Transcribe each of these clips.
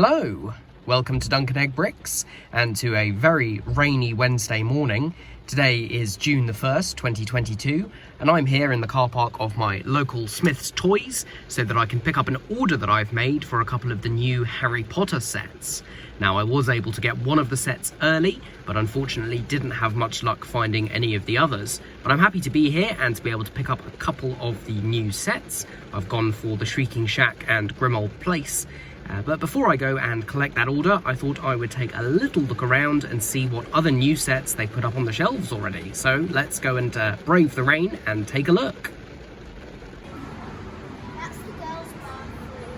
Hello, welcome to Duncan Egg Bricks and to a very rainy Wednesday morning. Today is June the 1st, 2022, and I'm here in the car park of my local Smith's Toys so that I can pick up an order that I've made for a couple of the new Harry Potter sets. Now, I was able to get one of the sets early, but unfortunately didn't have much luck finding any of the others. But I'm happy to be here and to be able to pick up a couple of the new sets. I've gone for the Shrieking Shack and Grimmauld Place. But before I go and collect that order, I thought I would take a little look around and see what other new sets they put up on the shelves already. So let's go and brave the rain and take a look. That's the girls' bathroom.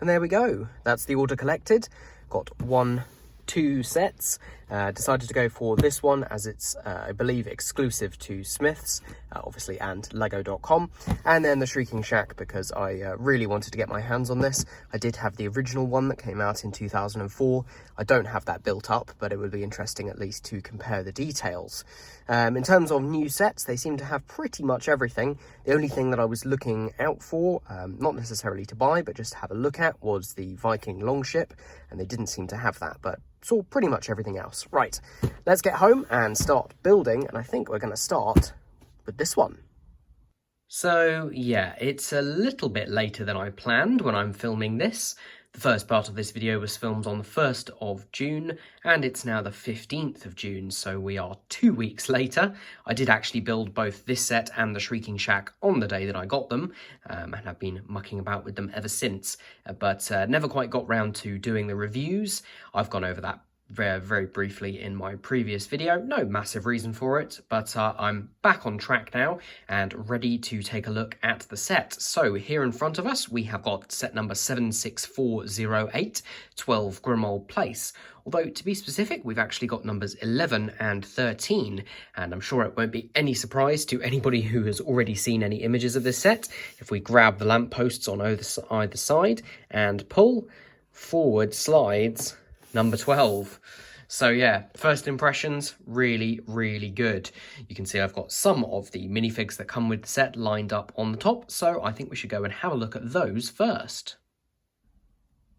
And there we go, that's the order collected. Got two sets. Decided to go for this one as it's, I believe, exclusive to Smith's, obviously, and Lego.com. And then the Shrieking Shack because I really wanted to get my hands on this. I did have the original one that came out in 2004. I don't have that built up, but it would be interesting at least to compare the details. In terms of new sets, they seem to have pretty much everything. The only thing that I was looking out for, not necessarily to buy, but just to have a look at, was the Viking Longship, and they didn't seem to have that, but saw pretty much everything else. Right, let's get home and start building, and I think we're going to start with this one. So yeah, it's a little bit later than I planned when I'm filming this. The first part of this video was filmed on the 1st of June, and it's now the 15th of June, so we are 2 weeks later. I did actually build both this set and the Shrieking Shack on the day that I got them, and have been mucking about with them ever since, but never quite got round to doing the reviews. I've gone over that very briefly in my previous video. No massive reason for it, but I'm back on track now and ready to take a look at the set. So here in front of us we have got set number 76408, 12 Grimmauld Place. Although, to be specific, we've actually got numbers 11 and 13, and I'm sure it won't be any surprise to anybody who has already seen any images of this set if we grab the lampposts on either side and pull, forward slides number 12. So yeah, first impressions, really good. You can see I've got some of the minifigs that come with the set lined up on the top, so I think we should go and have a look at those first.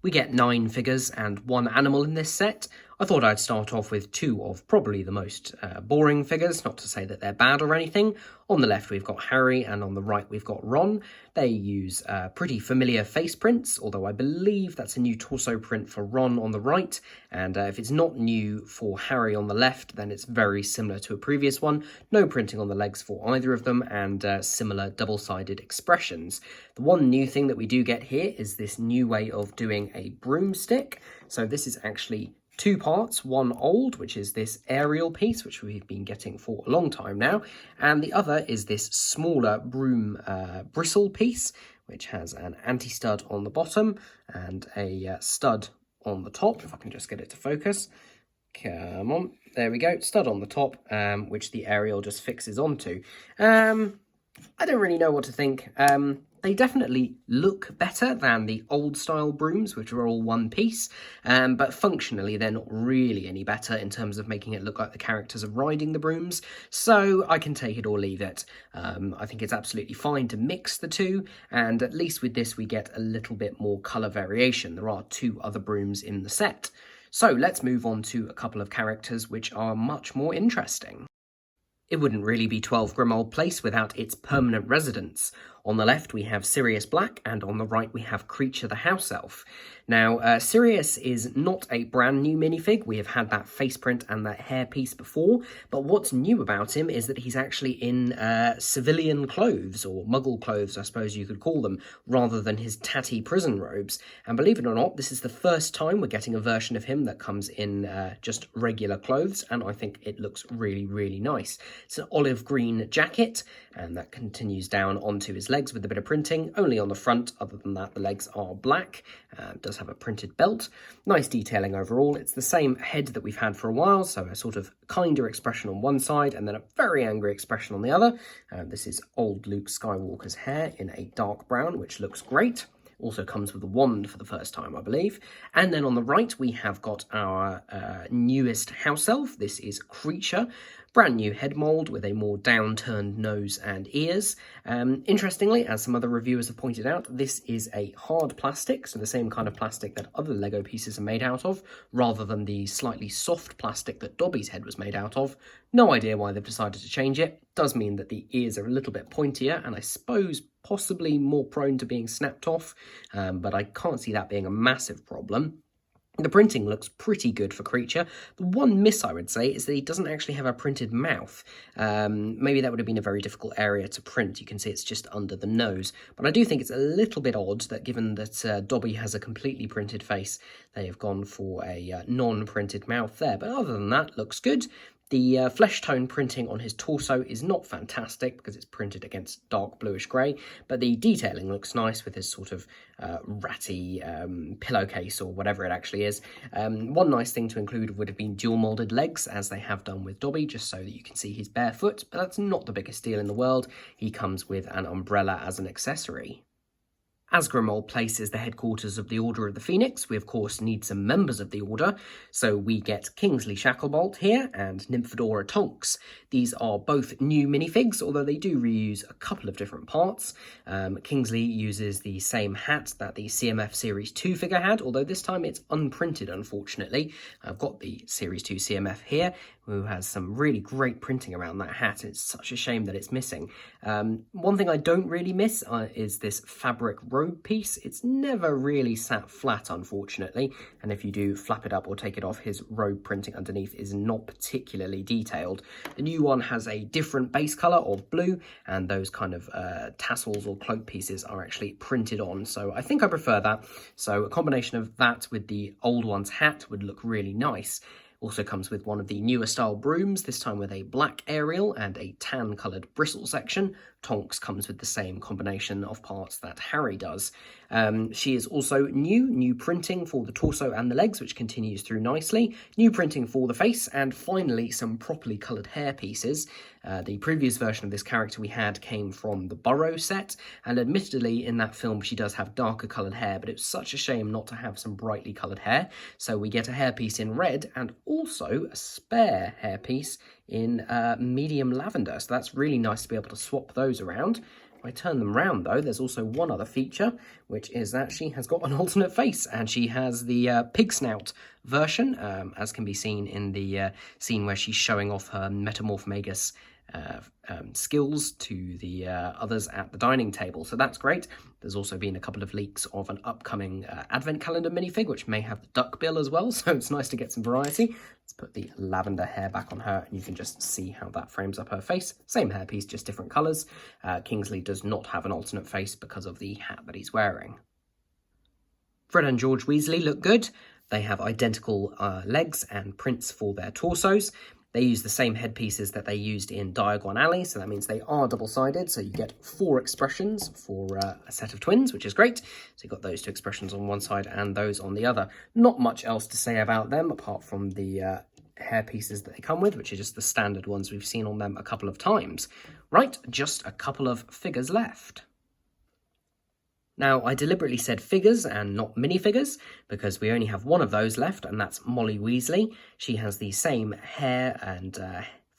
We get 9 figures and 1 animal in this set. I thought I'd start off with 2 of probably the most boring figures, not to say that they're bad or anything. On the left we've got Harry and on the right we've got Ron. They use pretty familiar face prints, although I believe that's a new torso print for Ron on the right, and if it's not new for Harry on the left, then it's very similar to a previous one. No printing on the legs for either of them, and similar double-sided expressions. The one new thing that we do get here is this new way of doing a broomstick. So this is actually 2 parts, one old, which is this aerial piece, which we've been getting for a long time now, and the other is this smaller broom bristle piece, which has an anti-stud on the bottom and a stud on the top, if I can just get it to focus. Come on, there we go, stud on the top, which the aerial just fixes onto. I don't really know what to think. They definitely look better than the old style brooms, which are all one piece, but functionally they're not really any better in terms of making it look like the characters are riding the brooms, so I can take it or leave it. I think it's absolutely fine to mix the two, and at least with this we get a little bit more colour variation. There are 2 other brooms in the set. So let's move on to a couple of characters which are much more interesting. It wouldn't really be 12 Grimmauld Place without its permanent residents. On the left we have Sirius Black, and on the right we have Creature the House Elf. Now, Sirius is not a brand new minifig. We have had that face print and that hairpiece before, but what's new about him is that he's actually in civilian clothes, or muggle clothes, I suppose you could call them, rather than his tatty prison robes. And believe it or not, this is the first time we're getting a version of him that comes in just regular clothes, and I think it looks really, really nice. It's an olive green jacket, and that continues down onto his legs with a bit of printing, only on the front. Other than that, the legs are black. Does have a printed belt. Nice detailing overall. It's the same head that we've had for a while, so a sort of kinder expression on one side and then a very angry expression on the other. This is old Luke Skywalker's hair in a dark brown, which looks great. Also comes with a wand for the first time, I believe. And then on the right, we have got our newest house elf. This is Creature. Brand new head mould with a more downturned nose and ears. Interestingly, as some other reviewers have pointed out, this is a hard plastic, so the same kind of plastic that other Lego pieces are made out of, rather than the slightly soft plastic that Dobby's head was made out of. No idea why they've decided to change it. Does mean that the ears are a little bit pointier, and I suppose possibly more prone to being snapped off, but I can't see that being a massive problem. The printing looks pretty good for Creature. The one miss, I would say, is that he doesn't actually have a printed mouth. Maybe that would have been a very difficult area to print. You can see it's just under the nose. But I do think it's a little bit odd that given that Dobby has a completely printed face, they have gone for a non-printed mouth there. But other than that, looks good. The flesh tone printing on his torso is not fantastic because it's printed against dark bluish grey, but the detailing looks nice with his sort of ratty pillowcase or whatever it actually is. One nice thing to include would have been dual moulded legs, as they have done with Dobby, just so that you can see he's barefoot, but that's not the biggest deal in the world. He comes with an umbrella as an accessory. As Grimmauld Place is the headquarters of the Order of the Phoenix, we of course need some members of the Order, so we get Kingsley Shacklebolt here and Nymphadora Tonks. These are both new minifigs, although they do reuse a couple of different parts. Kingsley uses the same hat that the CMF Series 2 figure had, although this time it's unprinted, unfortunately. I've got the Series 2 CMF here, who has some really great printing around that hat. It's such a shame that it's missing. One thing I don't really miss is this fabric robe piece. It's never really sat flat, unfortunately, and if you do flap it up or take it off, his robe printing underneath is not particularly detailed. The new one has a different base colour of blue, and those kind of tassels or cloak pieces are actually printed on, so I think I prefer that. So a combination of that with the old one's hat would look really nice. Also comes with one of the newer style brooms, this time with a black aerial and a tan coloured bristle section. Tonks comes with the same combination of parts that Harry does. She is also new printing for the torso and the legs, which continues through nicely. New printing for the face, and finally some properly coloured hair pieces. The previous version of this character we had came from the Burrow set, and admittedly in that film she does have darker coloured hair, but it's such a shame not to have some brightly coloured hair. So we get a hairpiece in red and also a spare hairpiece in medium lavender, so that's really nice to be able to swap those around. If I turn them round though, there's also one other feature, which is that she has got an alternate face, and she has the pig snout version, as can be seen in the scene where she's showing off her Metamorphmagus skills to the others at the dining table, so that's great. There's also been a couple of leaks of an upcoming advent calendar minifig, which may have the duck bill as well, so it's nice to get some variety. Let's put the lavender hair back on her, and you can just see how that frames up her face. Same hairpiece, just different colours. Kingsley does not have an alternate face because of the hat that he's wearing. Fred and George Weasley look good. They have identical legs and prints for their torsos. They use the same headpieces that they used in Diagon Alley, so that means they are double-sided, so you get 4 expressions for a set of twins, which is great. So you've got those 2 expressions on one side and those on the other. Not much else to say about them, apart from the hair pieces that they come with, which are just the standard ones we've seen on them a couple of times. Right, just a couple of figures left. Now, I deliberately said figures and not minifigures, because we only have one of those left, and that's Molly Weasley. She has the same hair and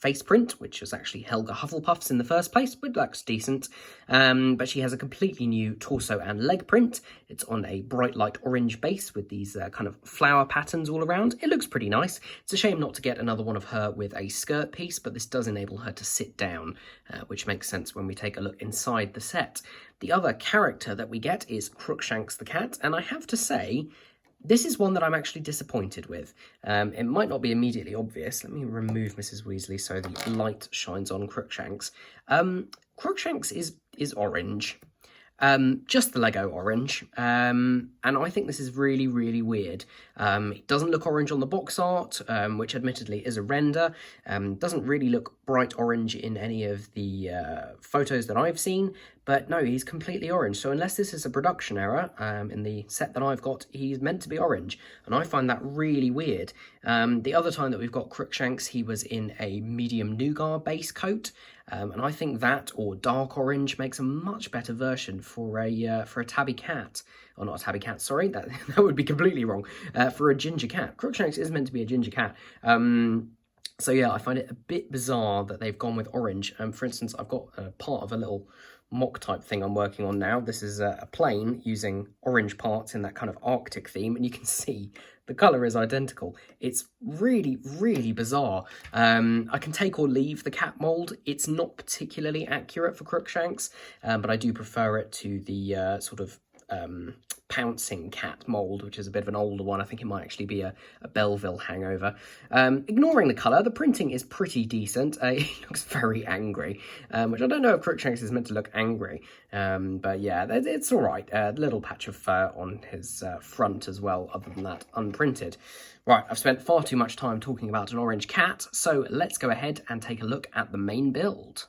face print, which was actually Helga Hufflepuff's in the first place, but looks decent. But she has a completely new torso and leg print. It's on a bright light orange base with these kind of flower patterns all around. It looks pretty nice. It's a shame not to get another one of her with a skirt piece, but this does enable her to sit down, which makes sense when we take a look inside the set. The other character that we get is Crookshanks the cat, and I have to say, this is one that I'm actually disappointed with. It might not be immediately obvious. Let me remove Mrs. Weasley so the light shines on Crookshanks. Crookshanks is orange. Just the Lego orange. And I think this is really, really weird. It doesn't look orange on the box art, which admittedly is a render. Doesn't really look bright orange in any of the photos that I've seen. But no, he's completely orange. So unless this is a production error, in the set that I've got, he's meant to be orange. And I find that really weird. The other time that we've got Crookshanks, he was in a medium nougat base coat. And I think that, or dark orange, makes a much better version for a tabby cat. Or not a tabby cat, sorry, that would be completely wrong. For a ginger cat. Crookshanks is meant to be a ginger cat. So yeah, I find it a bit bizarre that they've gone with orange. For instance, I've got a part of a little mock type thing I'm working on now. This is a plane using orange parts in that kind of Arctic theme, and you can see the colour is identical. It's really, really bizarre. I can take or leave the cat mould. It's not particularly accurate for Crookshanks, but I do prefer it to the sort of pouncing cat mould, which is a bit of an older one. I think it might actually be a Belleville hangover. Ignoring the colour, the printing is pretty decent. He looks very angry, which I don't know if Crookshanks is meant to look angry, but yeah, it's all right. A little patch of fur on his front as well, other than that, unprinted. Right, I've spent far too much time talking about an orange cat, so let's go ahead and take a look at the main build.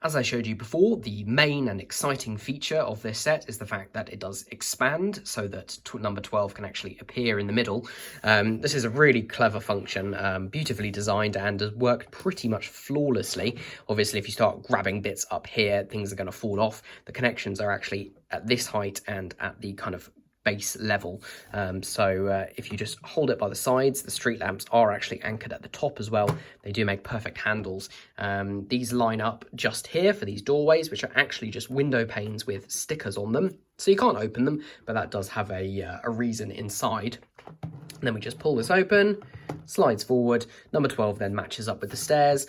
As I showed you before, the main and exciting feature of this set is the fact that it does expand so that number 12 can actually appear in the middle. This is a really clever function, beautifully designed, and has worked pretty much flawlessly. Obviously, if you start grabbing bits up here, things are going to fall off. The connections are actually at this height and at the kind of base level, so if you just hold it by the sides, the street lamps are actually anchored at the top as well. They do make perfect handles. These line up just here for these doorways, which are actually just window panes with stickers on them, so you can't open them, but that does have a reason inside. And then we just pull this open, slides forward. Number 12 then matches up with the stairs.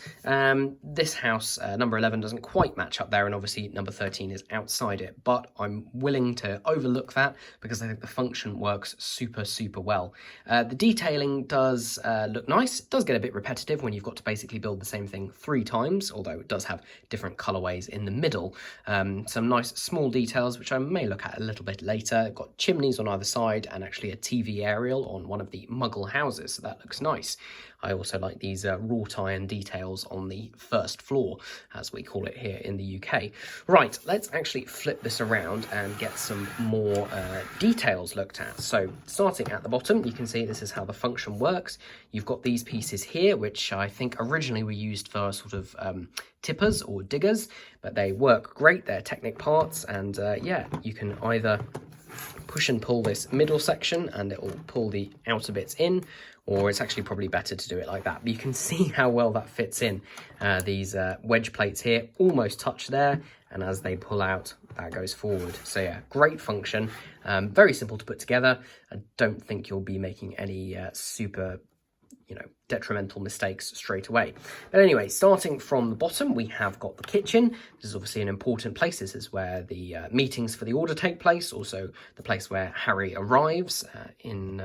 This house, number 11, doesn't quite match up there, and obviously number 13 is outside it, but I'm willing to overlook that because I think the function works super, super well. The detailing does look nice. It does get a bit repetitive when you've got to basically build the same thing 3 times, although it does have different colorways in the middle. Some nice small details, which I may look at a little bit later. Got chimneys on either side and actually a TV aerial on one of the Muggle houses, so that looks nice. I also like these wrought iron details on the first floor, as we call it here in the UK. Right, let's actually flip this around and get some more details looked at. So starting at the bottom, you can see this is how the function works. You've got these pieces here, which I think originally were used for sort of tippers or diggers, but they work great. They're Technic parts, and yeah, you can either push and pull this middle section and it will pull the outer bits in, or it's actually probably better to do it like that. But you can see how well that fits in. These wedge plates here almost touch there, and as they pull out, that goes forward. So yeah, great function, very simple to put together. I don't think you'll be making any super detrimental mistakes straight away. But anyway, starting from the bottom, we have got the kitchen. This is obviously an important place. This is where the meetings for the Order take place, also the place where Harry arrives in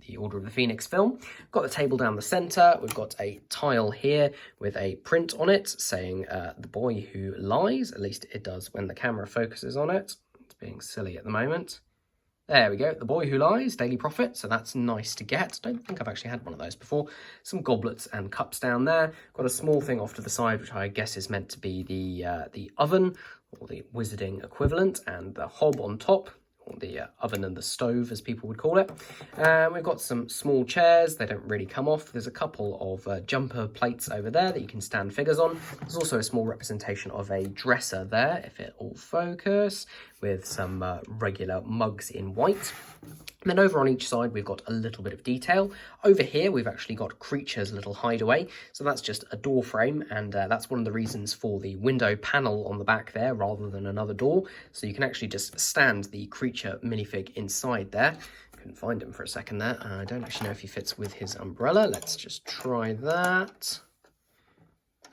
the Order of the Phoenix film. We've got the table down the centre. We've got a tile here with a print on it saying the boy who lies. At least it does when the camera focuses on it. It's being silly at the moment. There we go, the boy who lies, Daily Prophet, so that's nice to get. Don't think I've actually had one of those before. Some goblets and cups down there. Got a small thing off to the side, which I guess is meant to be the oven, or the wizarding equivalent, and the hob on top, or the oven and the stove, as people would call it. We've got some small chairs. They don't really come off. There's a couple of jumper plates over there that you can stand figures on. There's also a small representation of a dresser there, if it will focus, with some regular mugs in white. And then over on each side, we've got a little bit of detail. Over here, we've actually got Creature's little hideaway. So that's just a door frame, and that's one of the reasons for the window panel on the back there rather than another door. So you can actually just stand the Creature minifig inside there. Couldn't find him for a second there. I don't actually know if he fits with his umbrella. Let's just try that.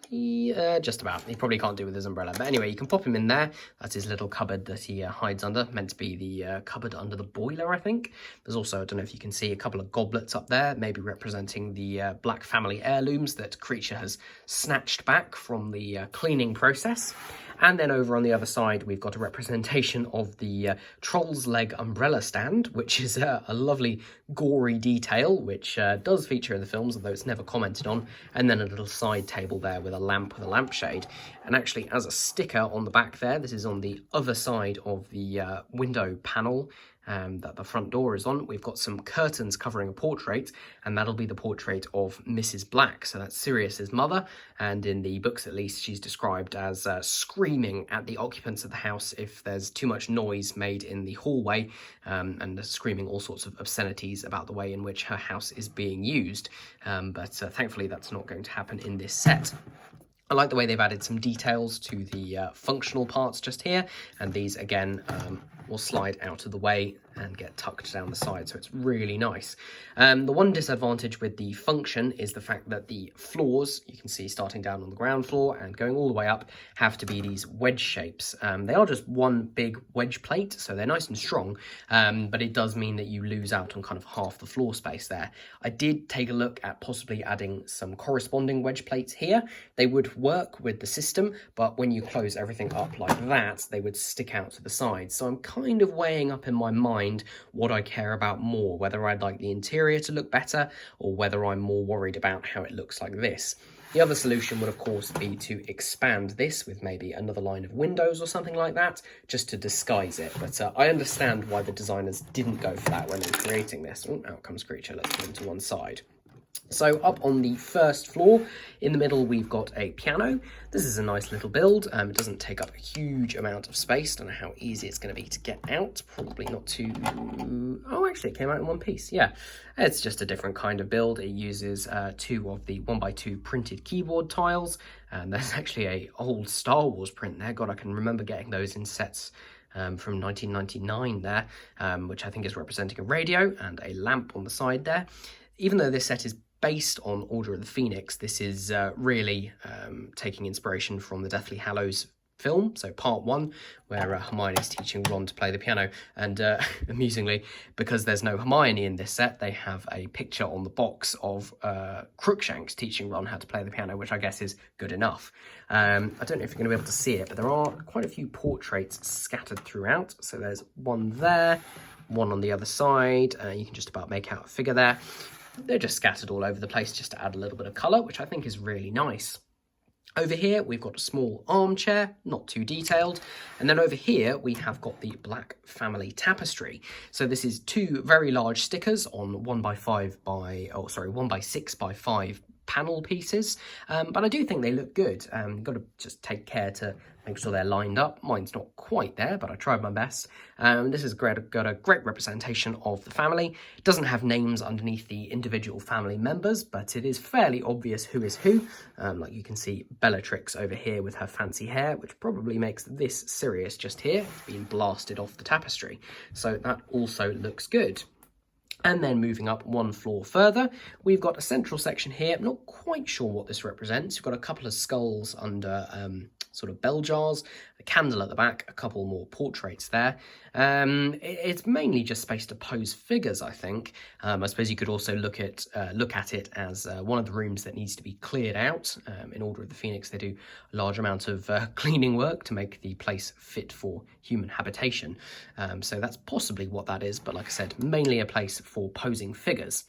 Just about. He probably can't do with his umbrella. But anyway, you can pop him in there. That's his little cupboard that he hides under. Meant to be the cupboard under the boiler, I think. There's also, I don't know if you can see, a couple of goblets up there, maybe representing the Black family heirlooms that Creature has snatched back from the cleaning process. And then over on the other side, we've got a representation of the Troll's Leg umbrella stand, which is a lovely gory detail, which does feature in the films, although it's never commented on. And then a little side table there with a lamp with a lampshade. And actually, as a sticker on the back there, this is on the other side of the window panel that the front door is on. We've got some curtains covering a portrait, and that'll be the portrait of Mrs. Black. So that's Sirius's mother, and in the books at least, she's described as screaming at the occupants of the house if there's too much noise made in the hallway, and screaming all sorts of obscenities about the way in which her house is being used. But thankfully, that's not going to happen in this set. I like the way they've added some details to the functional parts just here, and these again will slide out of the way and get tucked down the side, so it's really nice. The one disadvantage with the function is the fact that the floors, you can see starting down on the ground floor and going all the way up, have to be these wedge shapes. They are just one big wedge plate, so they're nice and strong, but it does mean that you lose out on kind of half the floor space there. I did take a look at possibly adding some corresponding wedge plates here. They would work with the system, but when you close everything up like that, they would stick out to the sides. So I'm kind of weighing up in my mind what I care about more, whether I'd like the interior to look better or whether I'm more worried about how it looks like this. The other solution would of course be to expand this with maybe another line of windows or something like that, just to disguise it. But I understand why the designers didn't go for that when they were creating this. Oh, out comes Creature. Let's put him to one side. So up on the first floor, in the middle, we've got a piano. This is a nice little build. It doesn't take up a huge amount of space. Don't know how easy it's going to be to get out. Probably not too... Oh, actually, it came out in one piece. Yeah, it's just a different kind of build. It uses two of the 1x2 printed keyboard tiles. And there's actually a old Star Wars print there. God, I can remember getting those in sets from 1999 there, which I think is representing a radio and a lamp on the side there. Even though this set is based on Order of the Phoenix, this is really taking inspiration from the Deathly Hallows film, so part 1, where Hermione's teaching Ron to play the piano. And amusingly, because there's no Hermione in this set, they have a picture on the box of Crookshanks teaching Ron how to play the piano, which I guess is good enough. I don't know if you're going to be able to see it, but there are quite a few portraits scattered throughout. So there's one there, one on the other side. You can just about make out a figure there. They're just scattered all over the place just to add a little bit of colour, which I think is really nice. Over here, we've got a small armchair, not too detailed. And then over here, we have got the Black family tapestry. So this is two very large stickers on 1x6 by 5 panel pieces. But I do think they look good. Got to just take care to make sure they're lined up. Mine's not quite there, but I tried my best. This has got a great representation of the family. It doesn't have names underneath the individual family members, but it is fairly obvious who is who. Like you can see Bellatrix over here with her fancy hair, which probably makes this Sirius just here being blasted off the tapestry. So that also looks good. And then moving up one floor further, we've got a central section here. I'm not quite sure what this represents. You've got a couple of skulls under sort of bell jars, a candle at the back, a couple more portraits there. It's mainly just space to pose figures, I think. I suppose you could also look at it as one of the rooms that needs to be cleared out. In Order of the Phoenix, they do a large amount of cleaning work to make the place fit for human habitation. So that's possibly what that is, but like I said, mainly a place for posing figures.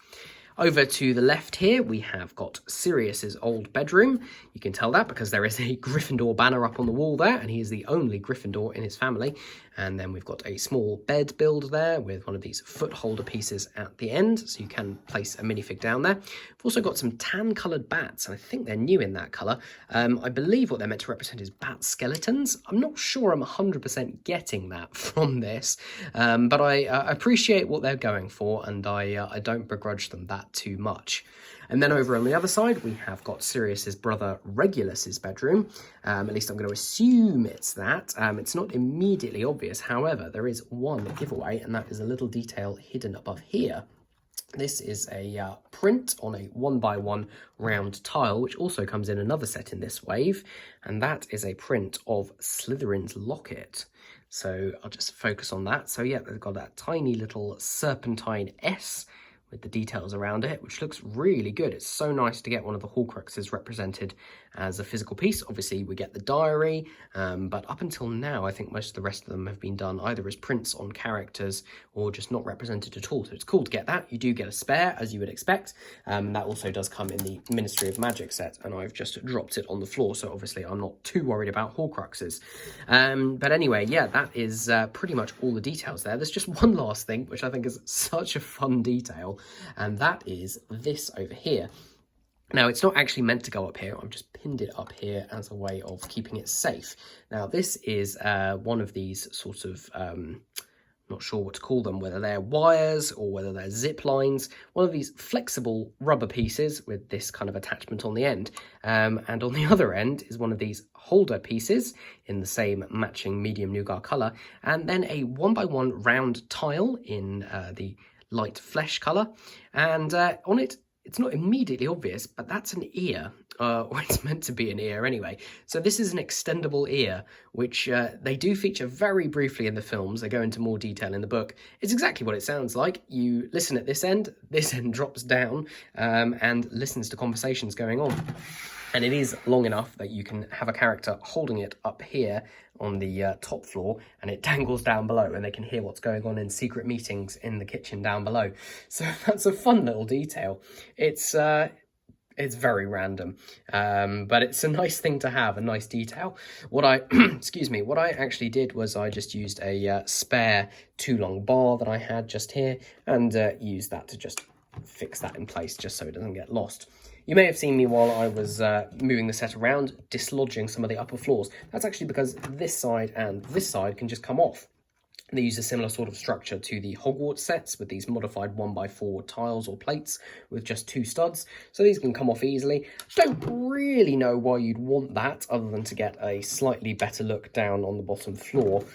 Over to the left here, we have got Sirius's old bedroom. You can tell that because there is a Gryffindor banner up on the wall there, and he is the only Gryffindor in his family. And then we've got a small bed build there with one of these foot holder pieces at the end, so you can place a minifig down there. We've also got some tan coloured bats, and I think they're new in that colour. I believe what they're meant to represent is bat skeletons. I'm not sure I'm 100% getting that from this, but I appreciate what they're going for, and I don't begrudge them that too much. And then over on the other side, we have got Sirius's brother Regulus's bedroom. At least I'm going to assume it's that. It's not immediately obvious. However, there is one giveaway, and that is a little detail hidden above here. This is a print on a 1x1 round tile, which also comes in another set in this wave, and that is a print of Slytherin's locket. So I'll just focus on that. So yeah, they've got that tiny little serpentine S with the details around it, which looks really good. It's so nice to get one of the Horcruxes represented as a physical piece. Obviously, we get the diary, but up until now, I think most of the rest of them have been done either as prints on characters or just not represented at all. So it's cool to get that. You do get a spare, as you would expect. That also does come in the Ministry of Magic set, and I've just dropped it on the floor, so obviously I'm not too worried about Horcruxes. But anyway, yeah, that is pretty much all the details there. There's just one last thing, which I think is such a fun detail, and that is this over here. Now, it's not actually meant to go up here. I've just pinned it up here as a way of keeping it safe. Now, this is one of these sort of, not sure what to call them, whether they're wires or whether they're zip lines, one of these flexible rubber pieces with this kind of attachment on the end. And on the other end is one of these holder pieces in the same matching medium nougat colour, and then a 1x1 round tile in the light flesh colour, and on it, it's not immediately obvious, but that's an ear, or it's meant to be an ear anyway. So this is an extendable ear, which they do feature very briefly in the films. They go into more detail in the book. It's exactly what it sounds like. You listen at this end drops down and listens to conversations going on. And it is long enough that you can have a character holding it up here on the top floor, and it dangles down below, and they can hear what's going on in secret meetings in the kitchen down below. So that's a fun little detail. It's very random, but it's a nice thing to have, a nice detail. What I, excuse me, what I actually did was I just used a spare too long bar that I had just here, and used that to just fix that in place just so it doesn't get lost. You may have seen me while I was moving the set around, dislodging some of the upper floors. That's actually because this side and this side can just come off. They use a similar sort of structure to the Hogwarts sets with these modified 1x4 tiles or plates with just 2 studs. So these can come off easily. Don't really know why you'd want that other than to get a slightly better look down on the bottom floor.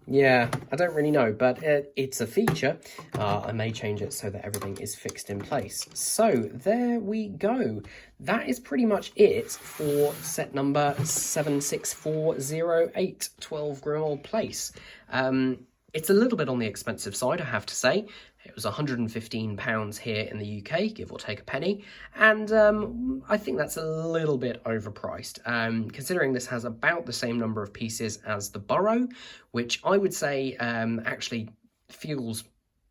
Yeah, I don't really know, but it's a feature. I may change it so that everything is fixed in place. So there we go. That is pretty much it for set number 76408, 12 Grimmauld Place. It's a little bit on the expensive side, I have to say. It was £115 here in the UK, give or take a penny, and I think that's a little bit overpriced, considering this has about the same number of pieces as the Burrow, which I would say actually feels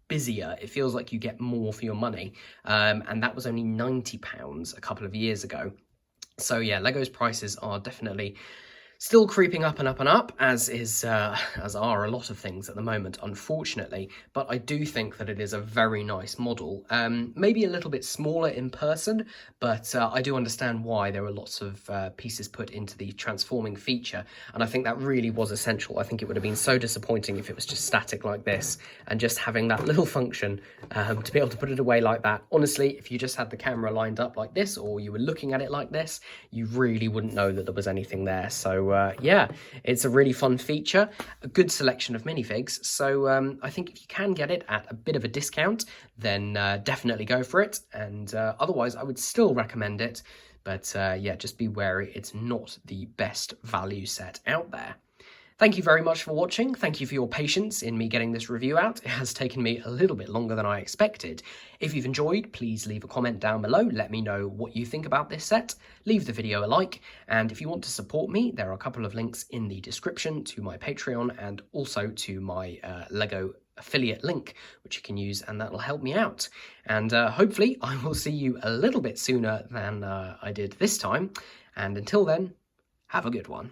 busier. It feels like you get more for your money, and that was only £90 a couple of years ago. So yeah, Lego's prices are definitely still creeping up and up and up, as are a lot of things at the moment, unfortunately. But I do think that it is a very nice model. Maybe a little bit smaller in person, but I do understand why there were lots of pieces put into the transforming feature, and I think that really was essential. I think it would have been so disappointing if it was just static like this, and just having that little function to be able to put it away like that. Honestly, if you just had the camera lined up like this, or you were looking at it like this, you really wouldn't know that there was anything there. So yeah, it's a really fun feature, a good selection of minifigs. So I think if you can get it at a bit of a discount, then definitely go for it. And otherwise, I would still recommend it. But yeah, just be wary. It's not the best value set out there. Thank you very much for watching. Thank you for your patience in me getting this review out. It has taken me a little bit longer than I expected. If you've enjoyed, please leave a comment down below. Let me know what you think about this set. Leave the video a like. And if you want to support me, there are a couple of links in the description to my Patreon and also to my Lego affiliate link, which you can use, and that'll help me out. And hopefully I will see you a little bit sooner than I did this time. And until then, have a good one.